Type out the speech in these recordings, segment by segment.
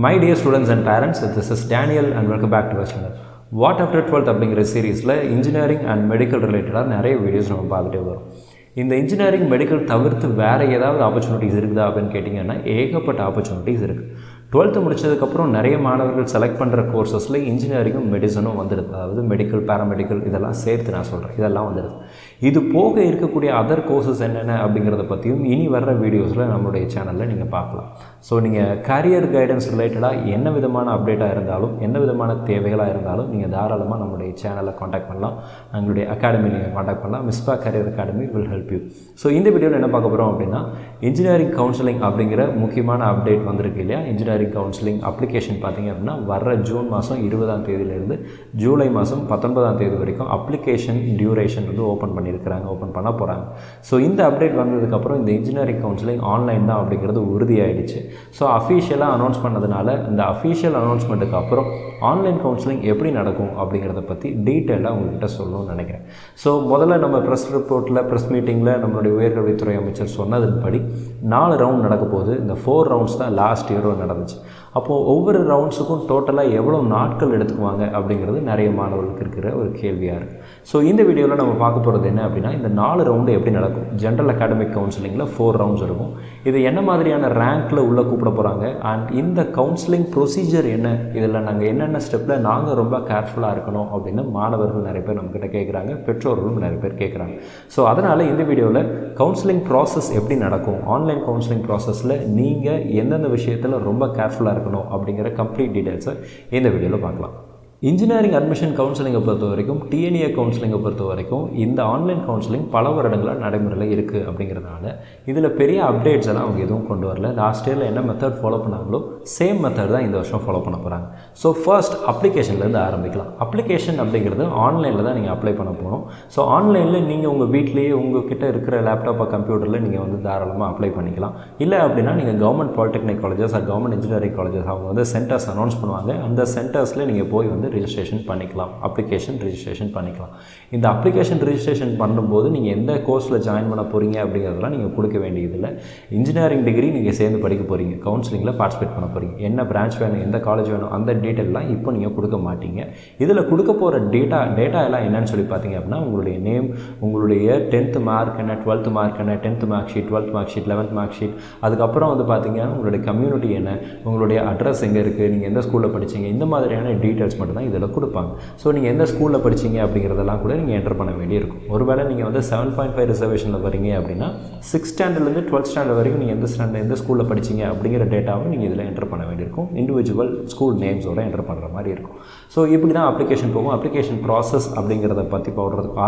My dear students and parents, this is Daniel and welcome back to our channel. What after 12th அப்படிங்கிற சீரீஸில் engineering and medical ரிலேட்டடாக நிறைய videos நம்ம பார்த்துட்டே வரும். இந்த இன்ஜினியரிங் மெடிக்கல் தவிர்த்து வேறு ஏதாவது ஆப்பர்ச்சுனிட்டிஸ் இருக்குதா அப்படின்னு கேட்டிங்கன்னா ஏகப்பட்ட ஆப்பர்ச்சுனிட்டிஸ் இருக்குது. 12th முடித்ததுக்கப்புறம் நிறைய மாணவர்கள் செலக்ட் பண்ணுற கோர்சஸில் இன்ஜினியரிங்கும் மெடிசனும் வந்துடுது. அதாவது மெடிக்கல், பேராமெடிக்கல் இதெல்லாம் சேர்த்து நான் சொல்கிறேன், இதெல்லாம் வந்துடுது. இது போக இருக்கக்கூடிய அதர் கோர்சஸ் என்னென்ன அப்படிங்கிறத பற்றியும் இனி வர்ற வீடியோஸில் நம்மளுடைய சேனலில் நீங்கள் பார்க்கலாம். ஸோ நீங்கள் கேரியர் கைடன்ஸ் ரிலேட்டடாக என்ன விதமான அப்டேட்டாக இருந்தாலும், என்ன விதமான தேவைகளாக இருந்தாலும் நீங்கள் தாராளமாக நம்மளுடைய சேனலை காண்டாக்ட் பண்ணலாம். நம்மளுடைய அகாடமி நீங்கள் காண்டாக்ட் பண்ணலாம். Misba career academy will help you. So இந்த வீடியோவில் என்ன பார்க்க போகிறோம் அப்படின்னா, இன்ஜினியரிங் கவுன்சிலிங் அப்படிங்கிற முக்கியமான அப்டேட் வந்திருக்கு இல்லையா. இன்ஜினியரிங் கவுன்சிலிங் அப்ளிகேஷன் பார்த்திங்க அப்படின்னா வர ஜூன் மாதம் 20ஆம் தேதியிலேருந்து ஜூலை மாதம் 19ஆம் தேதி வரைக்கும் அப்ளிகேஷன் டியூரேஷன் வந்து ஓப்பன் பண்ண போகிறாங்க. ஸோ இந்த அப்டேட் வந்ததுக்கப்புறம் இந்த இன்ஜினியரிங் கவுன்சிலிங் ஆன்லைன் தான் அப்படிங்கிறது உறுதியாகிடுச்சு. ஸோ அஃபீஷியலாக அனௌன்ஸ் பண்ணதுனால இந்த அஃபீஷியல் அனௌன்ஸ்மெண்ட்டுக்கு அப்புறம் ஆன்லைன் கவுன்சிலிங் எப்படி நடக்கும் அப்படிங்கிறத பற்றி டீட்டெயிலாக உங்கள்கிட்ட சொல்லணும்னு நினைக்கிறேன். ஸோ முதல்ல நம்ம ப்ரெஸ் ரிப்போர்ட்டில், ப்ரெஸ் மீட்டிங்கில் நம்மளுடைய உயர்கல்வித்துறை அமைச்சர் சொன்னதன்படி 4 ரவுண்ட் நடக்க போகுது. இந்த 4 ரவுண்ட்ஸ் தான் லாஸ்ட் இயரும் நடந்துச்சு. அப்போது ஒவ்வொரு ரவுண்ட்ஸுக்கும் டோட்டலாக எவ்வளோ நாட்கள் எடுத்துக்குவாங்க அப்படிங்கிறது நிறைய மாணவர்களுக்கு இருக்கிற ஒரு கேள்வியாக இருக்குது. ஸோ இந்த வீடியோவில் நம்ம பார்க்க போகிறது என்ன அப்படின்னா, இந்த 4 ரவுண்டு எப்படி நடக்கும். ஜென்ரல் அகாடமிக் கவுன்சிலிங்கில் 4 ரவுண்ட்ஸ் இருக்கும். இது என்ன மாதிரியான ரேங்க்கில் உள்ளே கூப்பிட போகிறாங்க, அண்ட் இந்த கவுன்சிலிங் ப்ரொசீஜர் என்ன, இதில் நாங்கள் என்னென்ன ஸ்டெப்பில் நாங்கள் ரொம்ப கேர்ஃபுல்லாக இருக்கணும் அப்படின்னு மாணவர்கள் நிறைய பேர் நம்மக்கிட்ட கேட்குறாங்க, பெற்றோர்களும் நிறைய பேர் கேட்குறாங்க. ஸோ அதனால் இந்த வீடியோவில் கவுன்சிலிங் ப்ராசஸ் எப்படி நடக்கும், ஆன்லைன் கவுன்சிலிங் ப்ராசஸில் நீங்கள் எந்தெந்த விஷயத்தில் ரொம்ப கேர்ஃபுல்லாக இருக்கணும் அப்படிங்கிற கம்ப்ளீட் டீட்டெயில்ஸை இந்த வீடியோவில் பார்க்கலாம். இன்ஜினியரிங் அட்மிஷன் கவுன்சிலிங்கை பொறுத்த வரைக்கும், TNEA கவுன்சிலிங்கை பொறுத்த வரைக்கும் இந்த ஆன்லைன் கவுன்சிலிங் பல வருடங்களாக நடைமுறையில் இருக்குது. அப்படிங்கிறதுனால இதில் பெரிய அப்டேட்ஸ் எல்லாம் அவங்க எதுவும் கொண்டு வரல. லாஸ்ட் இயரில் என்ன மெத்தட் ஃபாலோ பண்ணாங்களோ சேம் மெத்தட் தான் இந்த வருஷம் ஃபாலோ பண்ண போகிறாங்க. ஸோ ஃபர்ஸ்ட் அப்ளிகேஷன்லேருந்து ஆரம்பிக்கலாம். அப்ளிகேஷன் அப்படிங்கிறது ஆன்லைனில் தான் நீங்கள் அப்ளை பண்ண போகணும். ஸோ ஆன்லைனில் நீங்கள் உங்கள் வீட்லேயே உங்கள்கிட்ட இருக்கிற லேப்டாப், கம்ப்யூட்டரில் நீங்கள் வந்து தாராளமாக அப்ளை பண்ணிக்கலாம். இல்லை அப்படின்னா நீங்கள் government polytechnic colleges, government engineering colleges அவங்க வந்து சென்டர்ஸ் அனௌன்ஸ் பண்ணுவாங்க. அந்த சென்டர்ஸில் நீங்கள் போய் வந்து ரிஜிஸ்ட்ரேஷன் பண்ணிக்கலாம், அப்ளிகேஷன் ரிஜிஸ்ட்ரேஷன் பண்ணிக்கலாம். இந்த அப்ளிகேஷன் ரிஜிஸ்ட்ரேஷன் பண்ணும்போது நீங்கள் எந்த கோர்ஸில் ஜாயின் பண்ண போகிறீங்க அப்படிங்கிறதெல்லாம் நீங்கள் கொடுக்க வேண்டியதில்லை. இன்ஜினியரிங் டிகிரி நீங்கள் சேர்ந்து படிக்க போகிறீங்க, கவுன்சிலிங்கில் பார்ட்டிசிபேட் பண்ண போகிறீங்க, என்ன பிரான்ச் வேணும், எந்த காலேஜ் வேணும், அந்த டீட்டெயிலாம் இப்போ நீங்கள் கொடுக்க மாட்டீங்க. இதில் கொடுக்க போகிற டேட்டா எல்லாம் என்னன்னு சொல்லி பார்த்தீங்க அப்படின்னா, உங்களுடைய நேம், உங்களுடைய 10th மார்க் என்ன, 12th மார்க் என்ன, 10th mark sheet, 12th mark sheet, 11th mark sheet, அதுக்கப்புறம் வந்து பார்த்தீங்கன்னா உங்களுடைய கம்யூனிட்டி என்ன, உங்களுடைய அட்ரஸ் எங்கே இருக்குது, நீங்கள் எந்த ஸ்கூலில் படிச்சீங்க, இந்த மாதிரியான டீட்டெயில்ஸ் மட்டும் தான் இதில் கொடுப்பாங்க. ஸோ நீங்கள் எந்த ஸ்கூலில் படிச்சீங்க அப்படிங்கிறதெல்லாம் கூட நீங்கள் என்டர் பண்ண வேண்டியிருக்கும். ஒருவேளை நீங்கள் வந்து 7.5 ரிசர்வேஷனில் வரீங்க அப்படின்னா 6th ஸ்டாண்டர்ட்லேருந்து 12th ஸ்டாண்டர்ட் வரைக்கும் நீங்கள் எந்த ஸ்கூலில் படிச்சீங்க அப்படிங்கிற டேட்டாவும் நீங்கள் இதில் என்டர் பண்ண வேண்டியிருக்கும். இண்டிவிஜுவல் ஸ்கூல் நேம்ஸோடு என்டர் பண்ணுற மாதிரி இருக்கும். ஸோ இப்படி தான் அப்ளிகேஷன் போகும். அப்ளிகேஷன் ப்ராசஸ் அப்படிங்கிறத பற்றி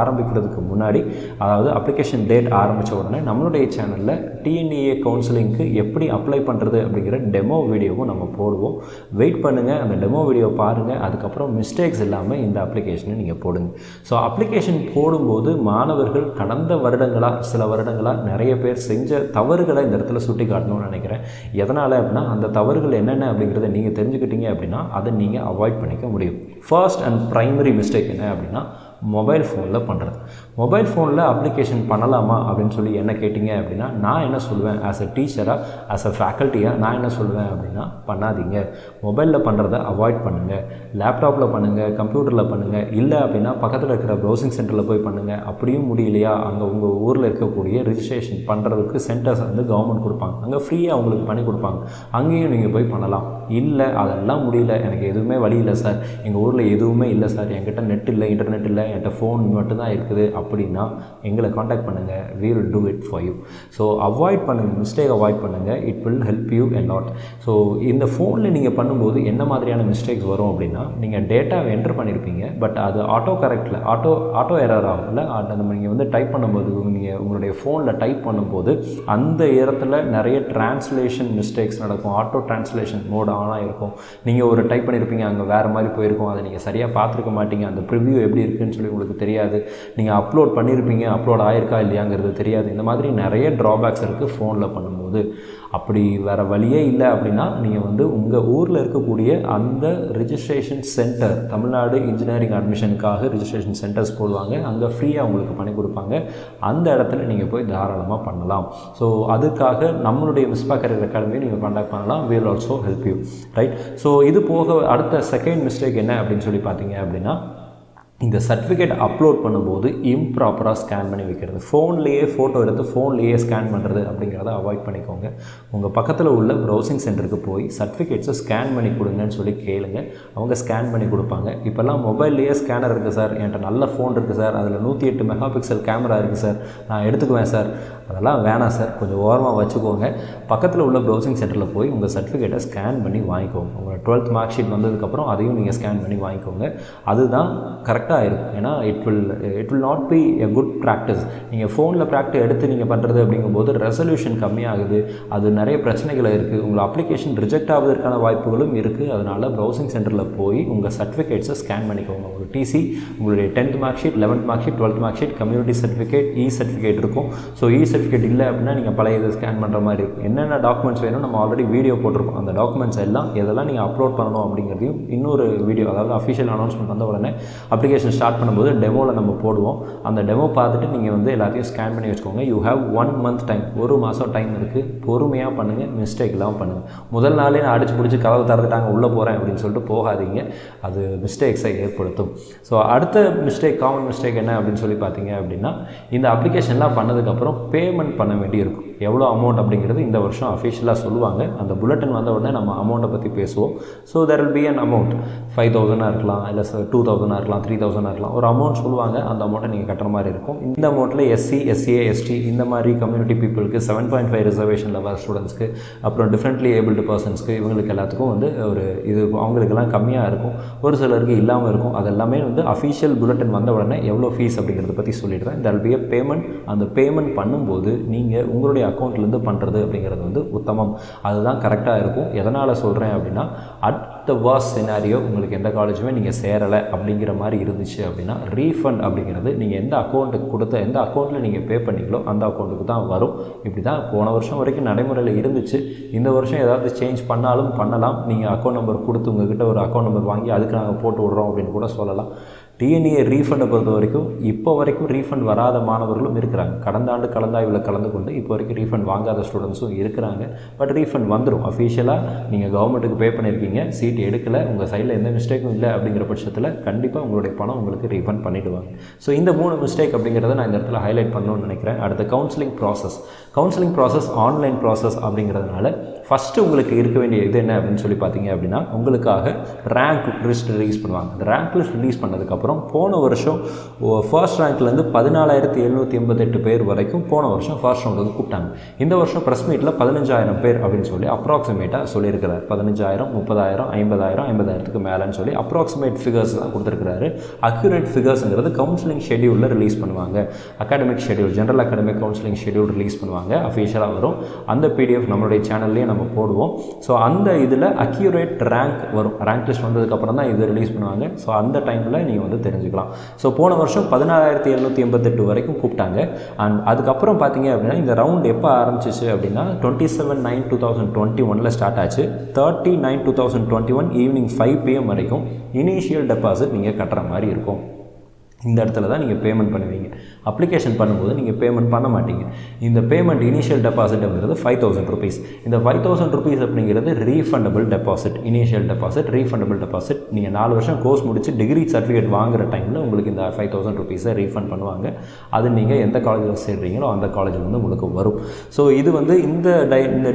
ஆரம்பிக்கிறதுக்கு முன்னாடி, அதாவது அப்ளிகேஷன் டேட் ஆரம்பித்த உடனே நம்மளுடைய சேனலில் TNEA கவுன்சிலிங்க்கு எப்படி அப்ளை பண்ணுறது அப்படிங்கிற டெமோ வீடியோவும் நம்ம போடுவோம். வெயிட் பண்ணுங்கள், அந்த டெமோ வீடியோ பாருங்கள். அதுக்கப்புறம் மிஸ்டேக்ஸ் இல்லாமல் இந்த அப்ளிகேஷனை நீங்கள் போடுங்க. ஸோ அப்ளிகேஷன் போடும்போது மாணவர்கள் கடந்த சில வருடங்களாக நிறைய பேர் செஞ்ச தவறுகளை இந்த இடத்துல சுட்டி காட்டணும்னு நினைக்கிறேன். எதனால் அப்படின்னா, அந்த தவறுகள் என்னென்ன அப்படிங்கிறத நீங்கள் தெரிஞ்சுக்கிட்டீங்க அப்படின்னா அதை நீங்கள் அவாய்ட் பண்ணிக்க முடியும். ஃபர்ஸ்ட் அண்ட் ப்ரைமரி மிஸ்டேக் என்ன அப்படின்னா, மொபைல் ஃபோனில் பண்ணுறது. மொபைல் ஃபோனில் அப்ளிகேஷன் பண்ணலாமா அப்படின்னு சொல்லி என்ன கேட்டிங்க அப்படின்னா, நான் என்ன சொல்லுவேன், ஆஸ் அ டீச்சராக, ஆஸ் அ ஃபேக்கல்ட்டியாக நான் என்ன சொல்லுவேன் அப்படின்னா, பண்ணாதீங்க. மொபைலில் பண்ணுறத அவாய்ட் பண்ணுங்கள். லேப்டாப்பில் பண்ணுங்கள், கம்ப்யூட்டரில் பண்ணுங்கள். இல்லை அப்படின்னா பக்கத்தில் இருக்கிற ப்ரௌசிங் சென்டரில் போய் பண்ணுங்கள். அப்படியும் முடியலையா, அங்கே உங்கள் ஊரில் இருக்கக்கூடிய ரிஜிஸ்ட்ரேஷன் பண்ணுறதுக்கு சென்டர்ஸ் வந்து கவர்மெண்ட் கொடுப்பாங்க, அங்கே ஃப்ரீயாக அவங்களுக்கு பண்ணி கொடுப்பாங்க, அங்கேயும் நீங்கள் போய் பண்ணலாம். இல்லை அதெல்லாம் முடியல, எனக்கு எதுவுமே வழி இல்லை சார், எங்கள் ஊரில் எதுவுமே இல்லை சார், என்கிட்ட நெட் இல்லை, இன்டர்நெட் இல்லை, என்கிட்ட ஃபோன் மட்டும்தான் இருக்குது அப்படின்னா எங்களை காண்டாக்ட் பண்ணுங்கள். we will do it for you. So avoid பண்ணுங்கள், மிஸ்டேக் அவாய்ட் பண்ணுங்கள். It will help you a lot. So இந்த ஃபோனில் நீங்கள் பண்ணும்போது என்ன மாதிரியான மிஸ்டேக்ஸ் வரும் அப்படின்னா, நீங்கள் டேட்டாவை என்டர் பண்ணியிருப்பீங்க, பட் அது ஆட்டோ கரெக்டில் ஆட்டோ எரர் ஆகும்ல. நம்ம நீங்கள் வந்து டைப் பண்ணும்போது, நீங்கள் உங்களுடைய ஃபோனில் டைப் பண்ணும்போது அந்த இடத்துல நிறைய டிரான்ஸ்லேஷன் மிஸ்டேக்ஸ் நடக்கும். ஆட்டோ டிரான்ஸ்லேஷன் மோட் ஆனாக இருக்கும். நீங்கள் ஒரு டைப் பண்ணியிருப்பீங்க, அங்கே வேறு மாதிரி போயிருக்கும், அதை நீங்கள் சரியாக பார்த்துருக்க மாட்டீங்க. அந்த ப்ரிவ்யூ எப்படி இருக்குன்னு சொல்லி உங்களுக்கு தெரியாது. நீங்கள் அப்லோட் பண்ணியிருப்பீங்க, அப்லோட் ஆயிருக்கா இல்லையாங்கிறது தெரியாது. இந்த மாதிரி நிறைய ட்ராபேக்ஸ் இருக்குது ஃபோனில் பண்ணும்போது. அப்படி வேறு வழியே இல்லை அப்படின்னா நீங்கள் வந்து உங்கள் ஊரில் இருக்கக்கூடிய அந்த ரிஜிஸ்ட்ரேஷன் சென்டர், தமிழ்நாடு இன்ஜினியரிங் அட்மிஷனுக்காக ரிஜிஸ்ட்ரேஷன் சென்டர்ஸ் போடுவாங்க, அங்கே ஃப்ரீயாக உங்களுக்கு பண்ணி கொடுப்பாங்க. அந்த இடத்துல நீங்கள் போய் தாராளமாக பண்ணலாம். ஸோ அதுக்காக நம்மளுடைய மிஸ்பா கரியர் அகாடமியை நீங்கள் கான்டாக்ட் பண்ணலாம். we will also help you, right? So இது போக அடுத்த செகண்ட் மிஸ்டேக் என்ன அப்படின்னு சொல்லி பார்த்தீங்க அப்படின்னா, இந்த சர்டிஃபிகேட் அப்லோட் பண்ணும்போது இம்ப்ராப்பராக ஸ்கேன் பண்ணி வைக்கிறது, ஃபோன்லேயே ஃபோட்டோ எடுத்து ஃபோன்லேயே ஸ்கேன் பண்ணுறது அப்படிங்கிறத அவாய்ட் பண்ணிக்கோங்க. உங்கள் பக்கத்தில் உள்ள ப்ரௌசிங் சென்டருக்கு போய் சர்டிஃபிகேட்ஸை ஸ்கேன் பண்ணி கொடுங்கன்னு சொல்லி கேளுங்க, அவங்க ஸ்கேன் பண்ணி கொடுப்பாங்க. இப்போல்லாம் மொபைல்லையே ஸ்கேனர் இருக்குது சார், என்கிட்ட நல்ல ஃபோன் இருக்குது சார், அதில் 108 மெகா பிக்சல் கேமரா இருக்குது சார், நான் எடுத்துக்குவேன் சார், அதெல்லாம் வேணாம் சார், கொஞ்சம் ஓரமாக வச்சுக்கோங்க. பக்கத்தில் உள்ள ப்ரௌசிங் சென்டரில் போய் உங்கள் சர்டிஃபிகேட்டை ஸ்கேன் பண்ணி வாங்கிக்கோங்க. உங்கள் 12th மார்க் ஷீட் வந்ததுக்கப்புறம் அதையும் நீங்கள் ஸ்கேன் பண்ணி வாங்கிக்கோங்க. அதுதான் கரெக்டாக இருக்கும். ஏன்னா it will not be a good practice. நீங்கள் ஃபோனில் ப்ராக்டிஸ் எடுத்து நீங்கள் பண்ணுறது அப்படிங்கும்போது ரெசல்யூஷன் கம்மியாகுது, அது நிறைய பிரச்சனைகள் இருக்குது, உங்கள் அப்ளிகேஷன் ரிஜெக்ட் ஆவதற்கான வாய்ப்புகளும் இருக்குது. அதனால் ப்ரௌசிங் சென்டரில் போய் உங்கள் சர்டிஃபிகேட்ஸை ஸ்கேன் பண்ணிக்கோங்க. உங்கள் டிசி, உங்களுடைய 10th mark sheet, 11th mark sheet, 12th mark sheet, community certificate, certificate இருக்கும். ஸோ சர்டிஃபிகேட் இல்லை அப்படின்னா நீங்கள் பழைய இது ஸ்கேன் பண்ணுற மாதிரி இருக்கும். என்னென்ன டாக்குமெண்ட்ஸ் வேணும் நம்ம ஆல்ரெடி வீடியோ போட்டிருக்கோம். அந்த டாக்குமெண்ட்ஸ் எல்லாம் எதெல்லாம் நீங்கள் அப்லோட் பண்ணணும் அப்படிங்கிறதையும் இன்னொரு வீடியோ, அதாவது அஃபிஷியல் அனௌன்ஸ்மெண்ட் வந்த உடனே அப்ளிகேஷன் ஸ்டார்ட் பண்ணும்போது டெமோவில் நம்ம போடுவோம். அந்த டெமோ பார்த்துட்டு நீங்கள் வந்து எல்லாத்தையும் ஸ்கேன் பண்ணி வச்சுக்கோங்க. யூ ஹேவ் 1 month டைம், 1 மாதம் டைம் இருக்குது. பொறுமையாக பண்ணுங்கள், மிஸ்டேக் இல்லாமல் பண்ணுங்கள். முதல் நாளே நான் அடிச்சு பிடிச்சி கதவை திறந்துட்டாங்க உள்ளே போகிறேன் அப்படின்னு சொல்லிட்டு போகாதீங்க, அது மிஸ்டேக்ஸை ஏற்படுத்தும். ஸோ அடுத்த மிஸ்டேக், காமன் மிஸ்டேக் என்ன அப்படின்னு சொல்லி பார்த்தீங்க அப்படின்னா, இந்த அப்ளிகேஷன்லாம் பண்ணதுக்கப்புறம் பேமெண்ட் பண்ண வேண்டியிருக்கும். எவ்வளோ அமௌண்ட் அப்படிங்கிறது இந்த வருஷம் அஃபிஷியலாக சொல்லுவாங்க. அந்த புல்லட்டின் வந்த உடனே நம்ம அமௌண்ட்டை பற்றி பேசுவோம். So there will be an amount, 5,000 இருக்கலாம், இல்லை 2,000 இருக்கலாம், 3,000 இருக்கலாம், ஒரு அமௌண்ட் சொல்லுவாங்க. அந்த அமௌண்ட்டை நீங்கள் கட்டுற மாதிரி இருக்கும். இந்த அமௌண்ட்டில் எஸ்சி, எஸ்சிஏ, எஸ்டி இந்த மாதிரி கம்யூனிட்டி பீப்புளுக்கு, 7.5 ரிசர்வேஷனில் வர ஸ்டூடெண்ட்ஸ்க்கு, அப்புறம் டிஃப்ரெண்ட்லி ஏபிள்டு பர்சன்ஸ்க்கு, இவங்களுக்கு எல்லாத்துக்கும் வந்து ஒரு இது அவங்களுக்கெல்லாம் கம்மியாக இருக்கும், ஒரு சிலருக்கு இல்லாமல் இருக்கும். அதெல்லாமே வந்து அஃபிஷியல் புல்லட்டின் வந்த உடனே எவ்வளோ ஃபீஸ் அப்படிங்கிறத பற்றி சொல்லிடுறேன். there will be a payment. அந்த பேமெண்ட் பண்ணும்போது நீங்கள் உங்களுடைய அக்கௌண்ட்லேருந்து பண்ணுறது அப்படிங்கிறது வந்து உத்தமம், அதுதான் கரெக்டாக இருக்கும். எதனால் சொல்கிறேன் அப்படின்னா, அட் த வாஸ்ட் சினாரியோ உங்களுக்கு எந்த காலேஜுமே நீங்கள் சேரலை அப்படிங்கிற மாதிரி இருந்துச்சு அப்படின்னா, ரீஃபண்ட் அப்படிங்கிறது நீங்கள் எந்த அக்கௌண்ட்டுக்கு கொடுத்த, எந்த அக்கௌண்ட்டில் நீங்கள் பே பண்ணிங்களோ அந்த அக்கௌண்ட்டுக்கு தான் வரும். இப்படி தான் போன வருஷம் வரைக்கும் நடைமுறையில் இருந்துச்சு. இந்த வருஷம் ஏதாவது சேஞ்ச் பண்ணாலும் பண்ணலாம். நீங்கள் அக்கௌண்ட் நம்பர் கொடுத்து உங்கள்கிட்ட ஒரு அக்கௌண்ட் நம்பர் வாங்கி அதுக்கு நாங்கள் போட்டு விட்றோம் அப்படின்னு கூட சொல்லலாம். டிஎன்ஏ ரீஃபண்டை பொறுத்த வரைக்கும் இப்போ வரைக்கும் ரீஃபண்ட் வராத மாணவர்களும் இருக்கிறாங்க. கடந்த ஆண்டு கலந்தாய்வில் கலந்து கொண்டு இப்போ வரைக்கும் ரீஃபண்ட் வாங்காத ஸ்டூடெண்ட்ஸும் இருக்கிறாங்க. பட் ரீஃபண்ட் வந்துடும். அஃபிஷியலாக நீங்கள் கவர்மெண்ட்டுக்கு பே பண்ணியிருக்கீங்க, சீட் எடுக்கலை, உங்கள் சைடில் எந்த மிஸ்டேக்கும் இல்லை அப்படிங்கிற பட்சத்தில் கண்டிப்பாக உங்களுடைய பணம் உங்களுக்கு ரீஃபண்ட் பண்ணிவிடுவாங்க. ஸோ இந்த 3 மிஸ்டேக் அப்படிங்கிறத நான் இந்த இடத்துல ஹைலைட் பண்ணணும்னு நினைக்கிறேன். அடுத்த கவுன்சிலிங் ப்ராசஸ் ஆன்லைன் ப்ராசஸ் அப்படிங்கிறதுனால ஃபஸ்ட்டு உங்களுக்கு இருக்க வேண்டிய இது என்ன அப்படின்னு சொல்லி பார்த்தீங்க அப்படின்னா, உங்களுக்காக ரேங்க் லிஸ்ட் ரிலீஸ் பண்ணுவாங்க. அந்த ரேங்க் லிஸ்ட் ரிலீஸ் பண்ணதுக்கப்புறம் போன வருஷம் ஃபர்ஸ்ட் ரேங்க்லேருந்து 14,788 பேர் வரைக்கும் போன வருஷம் ஃபர்ஸ்ட் ரவுண்டுக்கு கூப்பிட்டாங்க. இந்த வருஷம் ப்ரெஸ் மீட்டில் 15,000 பேர் அப்படின்னு சொல்லி அப்ராக்சிமேட்டாக சொல்லியிருக்கிறார். 15,000, 30,000, 50,000, 50,000க்கு மேலேன்னு சொல்லி அப்ராக்சிமேட் ஃபிகர்ஸ் தான் கொடுத்துருக்கிறாரு. அக்யூரேட் ஃபிகர்ஸுங்கிறது கவுன்சிலிங் ஷெடியூலில் ரிலீஸ் பண்ணுவாங்க. Academic schedule, general academic counselling schedule release பண்ணுவாங்க, அஃபிஷியலாக வரும். அந்த பிடிஎஃப் நம்மளுடைய சேனல்லேயே நம்ம போடுவோம். ஸோ அந்த இதில் அக்யூரேட் ரேங்க் வரும். ரேங்க் லிஸ்ட் வந்ததுக்கப்புறம் தான் இது ரிலீஸ் பண்ணுவாங்க. ஸோ அந்த டைமில் நீங்கள் வந்து தெரிஞ்சுக்கலாம். ஸோ போன வருஷம் 14,788 வரைக்கும் கூப்பிட்டாங்க. அண்ட் அதுக்கப்புறம் பார்த்தீங்க அப்படின்னா, இந்த ரவுண்ட் எப்போ ஆரம்பிச்சிச்சு அப்படின்னா 27/9/2021 ஸ்டார்ட் ஆச்சு. 30/9/2021 ஈவினிங் 5 PM வரைக்கும் இனிஷியல் டெபாசிட் நீங்கள் கட்டுற மாதிரி இருக்கும். இந்த இடத்துல தான் நீங்கள் பேமெண்ட் பண்ணுவீங்க. அப்ளிகேஷன் பண்ணும்போது நீங்கள் பேமெண்ட் பண்ண மாட்டீங்க. இந்த பேமெண்ட் இனிஷியல் டெபாசிட் அப்படிங்கிறது 5,000 rupees. இந்த 5,000 rupees அப்படிங்கிறது refundable deposit. Initial deposit, refundable deposit. நீங்கள் 4 வருஷம் கோர்ஸ் முடிச்சு டிகிரி சர்டிஃபிகேட் வாங்குற டைமில் உங்களுக்கு இந்த 5,000 rupees ரீஃபண்ட் பண்ணுவாங்க. அது நீங்கள் எந்த காலேஜில் சேர்றீங்களோ அந்த காலேஜில் வந்து உங்களுக்கு வரும். ஸோ இது வந்து இந்த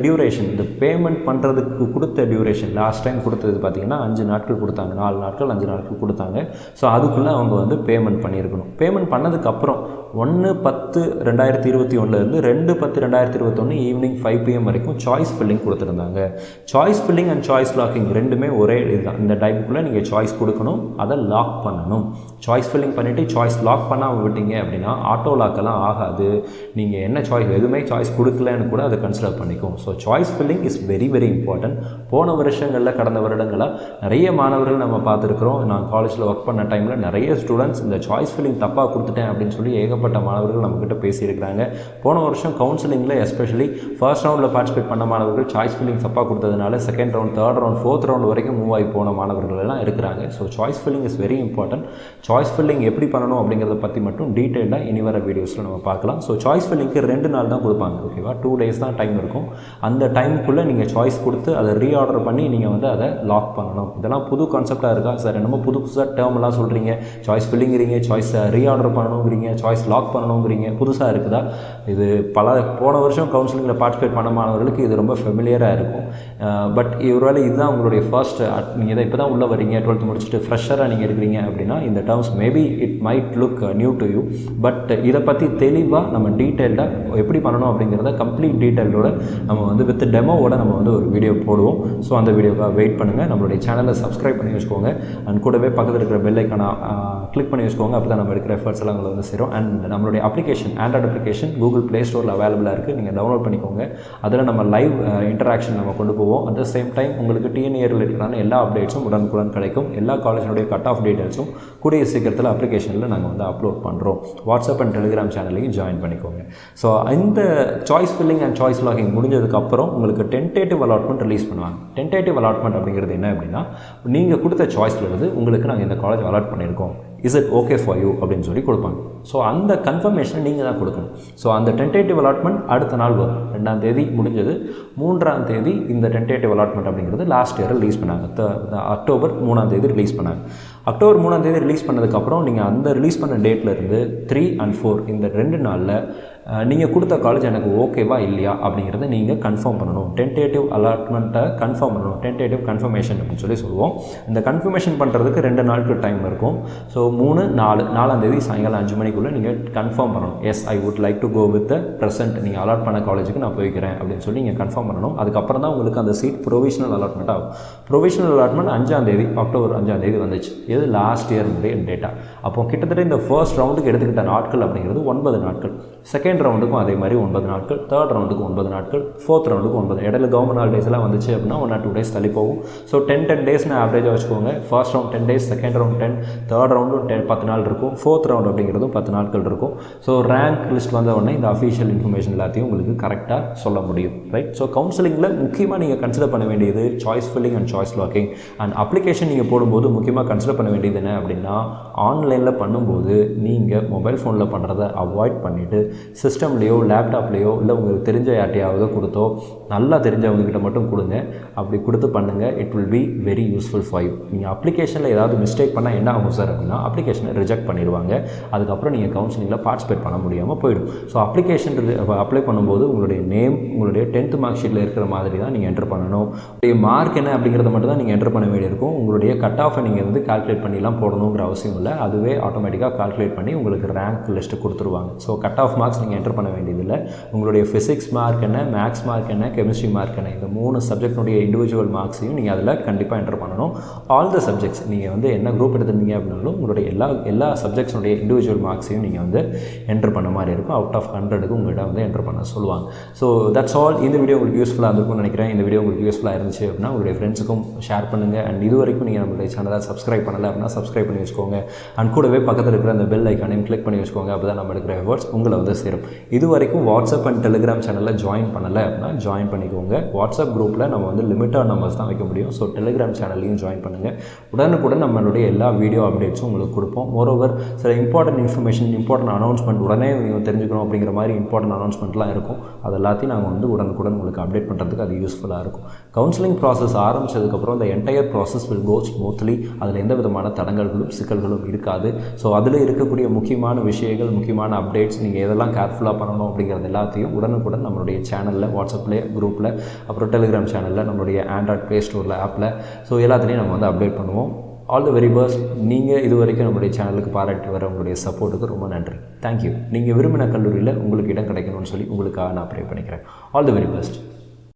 டியூரேஷன், இந்த பேமெண்ட் பண்ணுறதுக்கு கொடுத்த டியூரேஷன், லாஸ்ட் டைம் கொடுத்தது பார்த்தீங்கன்னா 5 நாட்கள் கொடுத்தாங்க, 4 நாட்கள் 5 நாட்கள் கொடுத்தாங்க. ஸோ அதுக்குள்ளே அவங்க வந்து பேமெண்ட் பண்ணியிருக்கணும். பேமெண்ட் பண்ணதுக்கப்புறம் 1/10/2021 2/10/2021 ஈவினிங் 5 PM வரைக்கும் சாய்ஸ் ஃபில்லிங் கொடுத்துருந்தாங்க. Choice filling and choice locking ரெண்டுமே ஒரே இதுதான். இந்த டைப்புக்குள்ளே நீங்கள் சாய்ஸ் கொடுக்கணும், அதை லாக் பண்ணணும். சாய்ஸ் ஃபில்லிங் பண்ணிவிட்டு சாய்ஸ் லாக் பண்ணாமல் விட்டீங்க அப்படின்னா ஆட்டோ லாக்கெல்லாம் ஆகாது. நீங்கள் என்ன சாய்ஸ் எதுவுமே சாய்ஸ் கொடுக்கலன்னு கூட அதை கன்சிடர் பண்ணிக்கும். So choice filling is very very important. போன வருஷங்களில், கடந்த வருடங்களாக நிறைய மாணவர்கள் நம்ம பார்த்துருக்குறோம். நான் காலேஜில் ஒர்க் பண்ண டைமில் நிறைய ஸ்டூடெண்ட்ஸ் இந்த சாய்ஸ் ஃபில்லிங் தப்பாக கொடுத்துட்டேன் அப்படின்னு சொல்லி ஏகப்பட்ட மாணவர்கள் நம்மக்கிட்ட பேசியிருக்கிறாங்க. போன வருஷம் கவுன்சிலிங்கில் எஸ்பெஷலி ஃபர்ஸ்ட் ரவுண்டில் பார்ட்டிசிபேட் பண்ண மாணவர்கள் சாய்ஸ் ஃபில்லிங் தப்பாக கொடுத்ததுனால second round, third round, fourth round வரைக்கும் மூவ் ஆகி போன மாணவர்கள் எல்லாம் இருக்கிறாங்க. So choice filling is very important. Choice filling எப்படி பண்ணணும் அப்படிங்கிறத பற்றி மட்டும் டீட்டெயிலாக இனி வர வீடியோஸில் நம்ம பார்க்கலாம். ஸோ சாய்ஸ் ஃபில்லிங்க்கு 2 நாள் தான் கொடுப்பாங்க, ஓகேவா? 2 days தான் டைம் இருக்கும். அந்த டைமுக்குள்ளே நீங்கள் சாய்ஸ் கொடுத்து அதை ரீஆர்டர் பண்ணி நீங்கள் வந்து அதை லாக் பண்ணணும். இதெல்லாம் புது கான்செப்டாக இருக்கா சார்? என்னமோ புது புதுசாக டேர்ம்லாம் சொல்கிறீங்க, சாய்ஸ் ஃபில்லிங்கிறீங்க, சாய்ஸ் ரீஆர்டர் பண்ணணுங்கிறீங்க, சாய்ஸ் லாக் பண்ணணுங்கிறீங்க, புதுசாக இருக்குதா? இது போன வருஷம் கவுன்சிலிங்கில் பார்ட்டிசிபேட் பண்ண மாணவர்களுக்கு இது ரொம்ப ஃபெமிலியராக இருக்கும். பட் ஒருவேளை இதுதான் உங்களுடைய ஃபர்ஸ்ட், நீங்கள் இதை இப்போ தான் உள்ளே வரீங்க, 12th முடிச்சுட்டு ஃப்ரெஷராக நீங்கள் இருக்கிறீங்க அப்படின்னா இந்த terms maybe it might look new to you. But இதை பற்றி தெளிவாக நம்ம டீட்டெயில்டாக எப்படி பண்ணணும் அப்படிங்கிறத கம்ப்ளீட் டீட்டெயிலோட நம்ம வந்து வித் டெமோவோட நம்ம வந்து ஒரு வீடியோ போடுவோம். ஸோ அந்த வீடியோக்காக வெயிட் பண்ணுங்கள். நம்மளுடைய சேனலை சப்ஸ்கிரைப் பண்ணி வச்சுக்கோங்க. அண்ட் கூடவே பக்கத்தில் இருக்கிற பெல் ஐக்கான கிளிக் பண்ணி வச்சுக்கோங்க. அப்போ தான் நம்ம எடுக்கிற எஃபர்ட்ஸ் எல்லாம் உங்களை வந்து சேரும். அண்ட் நம்மளுடைய application, Android application Google play ஸ்டோரில் அவைலபிளாக இருக்குது. நீங்கள் டவுன்லோட் பண்ணிக்கோங்க. அதில் நம்ம லைவ் இன்டராக்ஷன் நம்ம கொண்டு போவோம். அட் த சேம் டைம் உங்களுக்கு TNEA ரிலேட்டடான எல்லா அப்டேட்ஸும் உடனுக்குடன் கிடைக்கும். எல்லா காலேஜினுடைய கட் ஆஃப் டீட்டெயில்ஸும் கூடிய சீக்கிரத்தில் அப்ளிகேஷனில் நாங்கள் வந்து அப்லோட் பண்ணுறோம். வாட்ஸ்அப் அண்ட் டெலிகிராம் சேனலையும் ஜாயின் பண்ணிக்கோங்க. ஸோ இந்த choice filling and choice locking முடிஞ்சதுக்கப்புறம் உங்களுக்கு டென்டேட்டிவ் அலாட்மெண்ட் ரிலீஸ் பண்ணுவாங்க. டென்டேட்டிவ் அலாட்மெண்ட் அப்படிங்கிறது என்ன அப்படின்னா, நீங்கள் கொடுத்த சாய்ஸில் இருந்து உங்களுக்கு நாங்கள் இந்த காலேஜ் அலாட் பண்ணியிருக்கோம், is it okay for you அப்படின்னு சொல்லி கொடுப்பாங்க. ஸோ அந்த கன்ஃபர்மேஷனை நீங்கள் தான் கொடுக்கணும். ஸோ அந்த டென்டேட்டிவ் அலாட்மெண்ட் அடுத்த நாள் வரும். 2ஆம் தேதி முடிஞ்சது. 3ஆம் தேதி இந்த டென்டேட்டிவ் அலாட்மெண்ட் அப்படிங்கிறது லாஸ்ட் இயர் ரிலீஸ் பண்ணாங்க. அக்டோபர் 3ஆம் தேதி ரிலீஸ் பண்ணாங்க. அக்டோபர் 3ஆம் தேதி ரிலீஸ் பண்ணதுக்கப்புறம் நீங்கள் அந்த ரிலீஸ் பண்ண டேட்லேருந்து 3 and 4 இந்த 2 நாளில் நீங்கள் கொடுத்த காலேஜ் எனக்கு ஓகேவா இல்லையா அப்படிங்கிறத நீங்கள் கன்ஃபார்ம் பண்ணணும். டென்டேட்டிவ் அலாட்மெண்ட்டை கன்ஃபார்ம் பண்ணணும். டென்டேட்டிவ் கன்ஃபர்மேஷன் அப்படின்னு சொல்லி சொல்லுவோம். இந்த கன்ஃபர்மேஷன் பண்ணுறதுக்கு 2 நாளுக்கு டைம் இருக்கும். ஸோ 3, 4, 4ஆம் தேதி சாயங்காலம் 5 மணிக்குள்ளே நீங்கள் கன்ஃபார்ம் பண்ணணும். Yes, I would like to go with the present, நீங்கள் அலாட் பண்ண காலேஜுக்கு நான் போய்க்கிறேன் அப்படின்னு சொல்லி நீங்கள் கன்ஃபார்ம் பண்ணணும். அதுக்கப்புறம் தான் உங்களுக்கு அந்த சீட் ப்ரொவிஷனல் அலாட்மெண்ட் ஆகும். ப்ரொவிஷனல் அலாட்மெண்ட் 5ஆம் தேதி, அக்டோபர் 5ஆம் தேதி வந்துச்சு. இது லாஸ்ட் இயருடைய டேட்டா. அப்போ கிட்டத்தட்ட இந்த ஃபர்ஸ்ட் ரவுண்டுக்கு எடுத்துக்கிட்ட நாட்கள் அப்படிங்கிறது 9 நாட்கள். செகண்ட் ரவுண்டுக்கும் அதே மாதிரி 9 நாட்கள், தேர்ட் ரவுண்டுக்கு 9 நாட்கள், ஃபோர்த் ரவுண்டுக்கு 9. இடையில கவர்மெண்ட் ஹாலிடேஸ் எல்லாம் வந்துச்சு அப்படின்னா 1 or 2 days தள்ளி போகும். ஸோ 10 டேஸ்னு ஆவரேஜாக வச்சுக்கோங்க. First round 10 days, second round 10, third ரவுண்டும் 10 நாள் இருக்கும், ஃபோர்த் ரவுண்ட் அப்படிங்கிறதும் 10 நாட்கள் இருக்கும். ஸோ ரேங்க் லிஸ்ட் வந்த உடனே இந்த அஃபீஷியல் இன்ஃபர்மேஷன் எல்லாத்தையும் உங்களுக்கு கரெக்டாக சொல்ல முடியும், ரைட்? ஸோ கவுன்சிலிங்கில் முக்கியமாக நீங்கள் கன்சிடர் பண்ண வேண்டியது choice filling and choice locking. And application நீங்கள் போடும்போது முக்கியமாக கன்சிடர் பண்ண வேண்டியது என்ன அப்படின்னா, ஆன்லைனில் பண்ணும்போது நீங்கள் மொபைல் ஃபோனில் பண்ணுறதை அவாய்ட் பண்ணிவிட்டு சிஸ்டம்லேயோ லேப்டாப்லேயோ இல்லை உங்களுக்கு தெரிஞ்ச யார்ட்டையாவது கொடுத்தோ, நல்லா தெரிஞ்சவங்ககிட்ட மட்டும் கொடுங்க. அப்படி கொடுத்து பண்ணுங்கள். It will be very useful for you. நீங்கள் அப்ளிகேஷனில் ஏதாவது மிஸ்டேக் பண்ணால் என்ன ஆகும் சார் அப்படின்னா, அப்ளிகேஷனை ரிஜெக்ட் பண்ணிடுவாங்க. அதுக்கப்புறம் நீங்கள் கவுன்சிலிங்கில் பார்ட்டிசிபேட் பண்ண முடியாமல் போயிடும். ஸோ அப்ளிகேஷன் அப்ளை பண்ணும்போது உங்களுடைய நேம், உங்களுடைய 10th மார்க் ஷீட்டில் இருக்கிற மாதிரி தான் நீங்கள் என்டர் பண்ணணும். உங்களுடைய மார்க் என்ன அப்படிங்கிறத மட்டும் தான் நீங்கள் என்டர் பண்ண வேண்டியிருக்கும். உங்களுடைய கட் ஆஃபை நீங்கள் வந்து கால்குலேட் பண்ணிலாம் போடணுங்கிற அவசியம் இல்லை. அதுவே ஆட்டோமேட்டிக்காக கால்குலேட் பண்ணி உங்களுக்கு ரேங்க் லிஸ்ட்டு கொடுத்துருவாங்க. ஸோ கட் ஆஃப் மார்க்ஸ் நீங்கள் என்டர் பண்ண வேண்டியதில்லை. உங்களுடைய ஃபிசிக்ஸ் மார்க் என்ன, மேக்ஸ் மார்க் என்ன, கெமிஸ்ட்ரி மார்க் என்ன, இந்த 3 சப்ஜெக்டினுடைய இண்டிவிஜுவல் மார்க்ஸையும் நீங்கள் அதில் கண்டிப்பாக என்டர் பண்ணணும். ஆல் த சப்ஜெக்ட்ஸ், நீங்கள் வந்து என்ன குரூப் எடுத்துருந்தீங்க அப்படின்னாலும் உங்களுடைய எல்லா சப்ஜெக்ட்ஸுடைய இண்டிவிஜுவல் மார்க்ஸையும் நீங்கள் வந்து என்டர் பண்ண மாதிரி இருக்கும். அவுட் ஆஃப் 100க்கு உங்கள்கிட்ட வந்து என்டர் பண்ண சொல்லுவாங்க. So that's all. இந்த வீடியோ உங்களுக்கு யூஸ்ஃபுல்லாக இருந்திருக்கும்னு நினைக்கிறேன். இந்த வீடியோ உங்களுக்கு யூஸ்ஃபுல்லாக இருந்துச்சு அப்படின்னா உங்களுடைய ஃப்ரெண்ட்ஸுக்கும் ஷேர் பண்ணுங்கள். அண்ட் இது வரைக்கும் நீங்கள் நம்மளுடைய சேனலை சப்ஸ்கிரைப் பண்ணலை அப்படின்னா சப்ஸ்கிரைப் பண்ணி வச்சுக்கோங்க. அண்ட் கூடவே பக்கத்தில் இருக்கிற அந்த பெல் ஐக்கானையும் கிளிக் பண்ணி வச்சுக்கோங்க. அப்போ தான் நம்ம எடுக்கிற எஃபர்ட்ஸ் உங்களை வந்து சேரும். இது வரைக்கும் வாட்ஸ்அப் அண்ட் டெலிகிராம் சேனலில் ஜாயின் பண்ணலை அப்படின்னா ஜாயின் பண்ணிக்கோங்க. வாட்ஸ்அப் குரூப்பில் நம்ம வந்து லிமிட்டட் நம்பர்ஸ் தான் வைக்க முடியும். ஸோ டெலிகிராம் சேனல்லையும் ஜாயின் பண்ணுங்கள். உடனுக்குடன் நம்மளுடைய எல்லா வீடியோ அப்டேட்ஸும் உங்களுக்கு கொடுப்போம். மோரோவர் சில இம்பார்ட்டன்ட் இன்ஃபர்மேஷன், இம்பார்ட்டன்ட் அனௌன்ஸ்மெண்ட் உடனே நீங்கள் தெரிஞ்சுக்கணும் அப்படிங்கிற மாதிரி இம்பார்ட்டன்ட் அனௌன்ஸ்மெண்ட்லாம் இருக்கும். அது எல்லாத்தையும் நாங்கள் வந்து உடனுக்குடன் உங்களுக்கு அப்டேட் பண்ணுறதுக்கு அது யூஸ்ஃபுல்லாக இருக்கும். கவுன்சிலிங் ப்ராசஸ் ஆரம்பித்ததுக்கப்புறம் இந்த entire process will go smoothly. அதில் எந்த விதமான தடங்கல்களும் சிக்கல்களும் இருக்காது. ஸோ அதில் இருக்கக்கூடிய முக்கியமான விஷயங்கள், முக்கியமான அப்டேட்ஸ், நீங்கள் எதெல்லாம் கேர்ஃபுல்லாக பண்ணணும் அப்படிங்கிறது எல்லாத்தையும் உடனுக்குடன் நம்மளுடைய சேனலில், வாட்ஸ்அப்பில், குரூப்பில், அப்புறம் டெலிகிராம் சேனலில், நம்மளுடைய ஆண்ட்ராய்ட் ப்ளே ஸ்டோரில், ஆப்பில், ஸோ எல்லாத்துலேயும் நம்ம வந்து அப்டேட் பண்ணுவோம். All the very best. நீங்கள் இது வரைக்கும் நம்மளுடைய சேனலுக்கு பாராட்டி வர உங்களுடைய சப்போர்ட்டுக்கு ரொம்ப நன்றி. தேங்க்யூ. நீங்கள் விரும்பின கல்லூரியில் உங்களுக்கு இடம் கிடைக்கணும்னு சொல்லி உங்களுக்காக நான் ப்ரே பண்ணிக்கிறேன். All the very best.